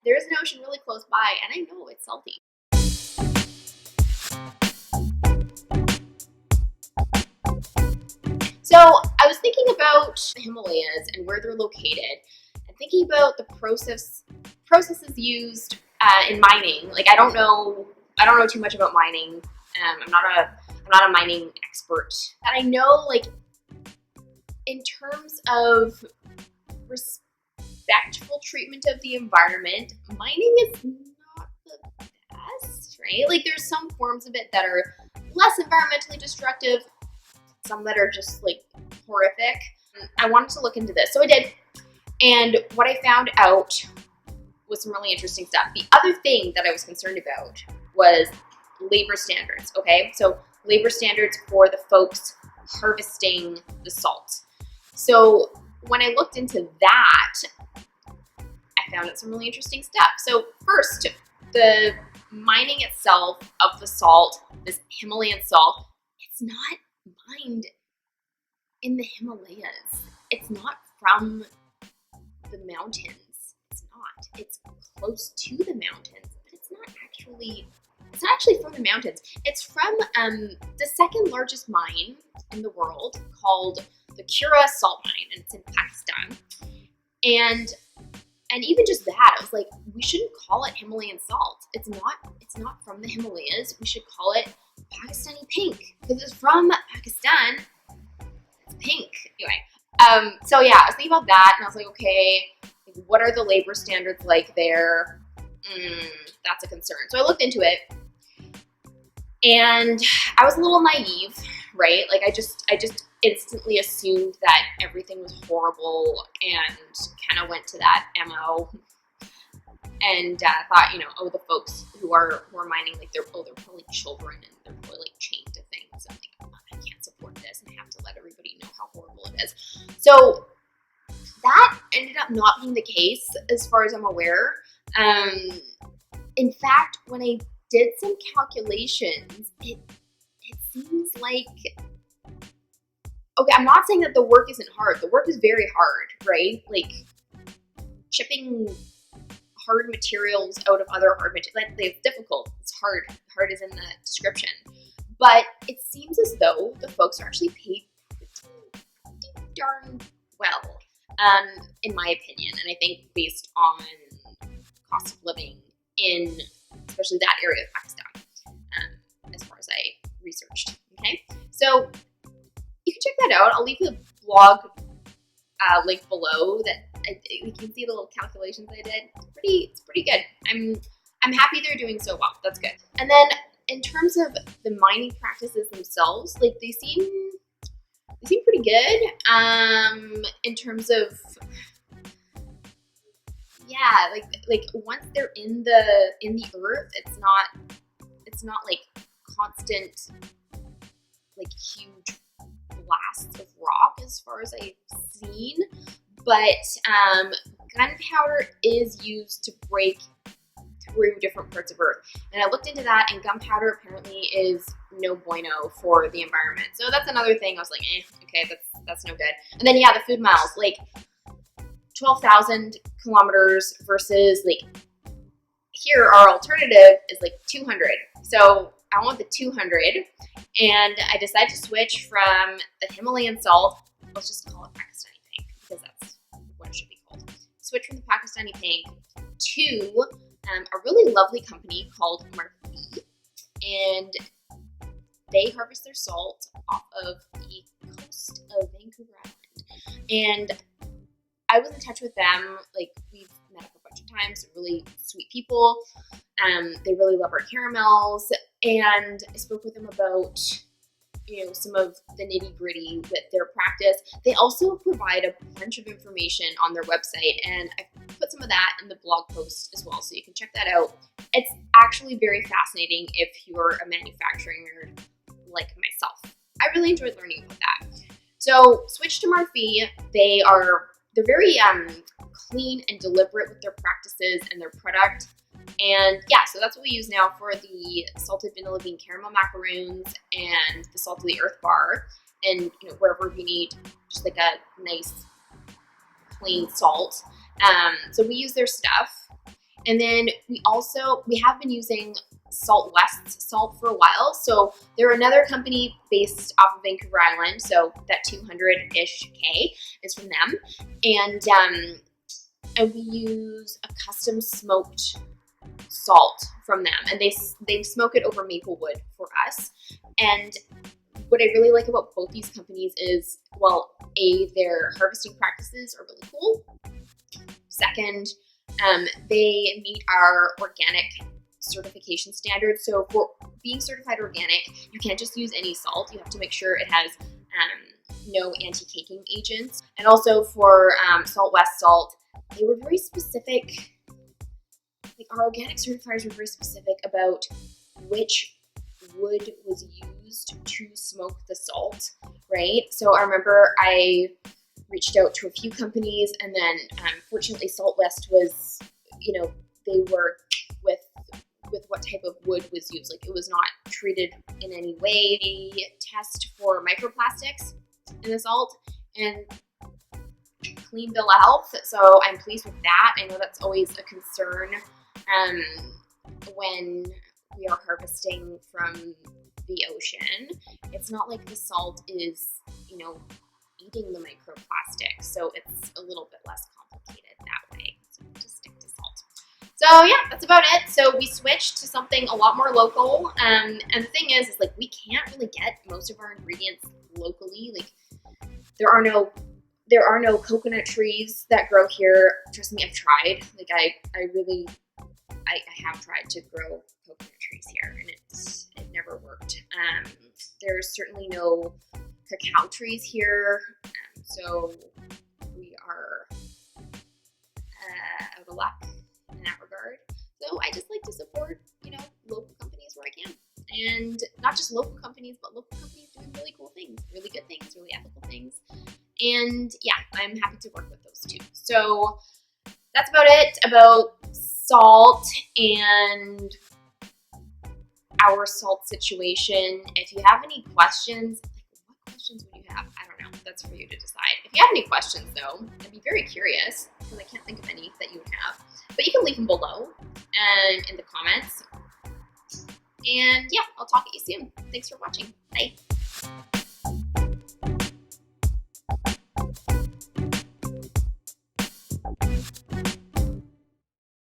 there's an ocean really close by, and I know it's salty. So I was thinking about the Himalayas and where they're located, and thinking about the processes used in mining. Like I don't know too much about mining. I'm not a mining expert. But I know, like, in terms of respectful treatment of the environment, mining is not the best, right? Like there's some forms of it that are less environmentally destructive, some that are just like horrific. I wanted to look into this, so I did. And what I found out was some really interesting stuff. The other thing that I was concerned about was labor standards, okay? So labor standards for the folks harvesting the salt. So when I looked into that, I found out some really interesting stuff. So first, the mining itself of the salt, this Himalayan salt, it's not mined in the Himalayas. It's not from the mountains. It's not. It's close to the mountains, but it's not actually from the mountains. It's from the second largest mine in the world called the Kura salt mine, and it's in Pakistan. And even just that, I was like, we shouldn't call it Himalayan salt. It's not from the Himalayas. We should call it Pakistani pink because it's from Pakistan. It's pink. Anyway, so yeah, I was thinking about that, and I was like, okay, what are the labor standards like there? That's a concern. So I looked into it, and I was a little naive, right? Like I just instantly assumed that everything was horrible and kind of went to that MO, and thought, the folks who are mining, like they're probably children and they're probably like chained to things. I'm like, I can't support this, and I have to let everybody know how horrible it is. So that ended up not being the case as far as I'm aware. In fact, when I did some calculations, it seems like, okay, I'm not saying that the work isn't hard. The work is very hard, right? Like chipping hard materials out of other hard materials, it's difficult. It's hard. Hard is in the description. But it seems as though the folks are actually paid pretty darn well, in my opinion. And I think based on cost of living in especially that area of Pakistan, as far as I researched. Okay, so you can check that out. I'll leave the blog link below that you can see the little calculations I did. It's pretty good. I'm happy they're doing so well. That's good. And then in terms of the mining practices themselves, like they seem pretty good. In terms of, yeah, like once they're in the earth, it's not like constant, like huge blasts of rock as far as I've seen, but gunpowder is used to break through different parts of Earth. And I looked into that, and gunpowder apparently is no bueno for the environment. So that's another thing. I was like, okay, that's no good. And then yeah, the food miles, like 12,000 kilometers versus like here our alternative is like 200. So I want the 200, and I decided to switch from the Himalayan salt. Let's just call it Pakistani pink because that's what it should be called. Switch from the Pakistani pink to a really lovely company called Murphy, and they harvest their salt off of the coast of Vancouver Island. And I was in touch with them. Like, we've met up a bunch of times. They're really sweet people. They really love our caramels, and I spoke with them about some of the nitty gritty with their practice. They also provide a bunch of information on their website, and I put some of that in the blog post as well, so you can check that out. It's actually very fascinating if you're a manufacturing nerd like myself. I really enjoyed learning about that. So switch to Murphy. They're very clean and deliberate with their practices and their product. And yeah, so that's what we use now for the salted vanilla bean caramel macaroons and the salt of the earth bar. And wherever we need just like a nice plain salt. So we use their stuff. And then we have been using Salt West salt for a while. So they're another company based off of Vancouver Island. So that 200-ish K is from them. And we use a custom smoked salt from them. And they smoke it over maple wood for us. And what I really like about both these companies is, well, their harvesting practices are really cool. Second, they meet our organic certification standards. So for being certified organic, you can't just use any salt. You have to make sure it has no anti-caking agents. And also for Salt West salt, they were very specific. Like our organic certifiers were very specific about which wood was used to smoke the salt, right? So I remember I reached out to a few companies, and then fortunately Salt West was, they were with what type of wood was used. Like it was not treated in any way. They test for microplastics in the salt and clean bill of health. So I'm pleased with that. I know that's always a concern when we are harvesting from the ocean. It's not like the salt is, eating the microplastics. So it's a little bit less complicated that way. So just stick to salt. So yeah, that's about it. So we switched to something a lot more local. And the thing is like we can't really get most of our ingredients locally. Like there are no coconut trees that grow here. Trust me, I've tried. Like I have tried to grow coconut trees here, and it never worked. There's certainly no cacao trees here, so we are out of luck in that regard. So I just like to support, local companies where I can. And not just local companies, but local companies doing really cool things, really good things, really ethical things. And yeah, I'm happy to work with those too. So that's about it about salt and our salt situation. If you have any questions, what questions would you have? I don't know. That's for you to decide. If you have any questions though, I'd be very curious because I can't think of any that you would have. But you can leave them below and in the comments. And yeah, I'll talk to you soon. Thanks for watching. Bye.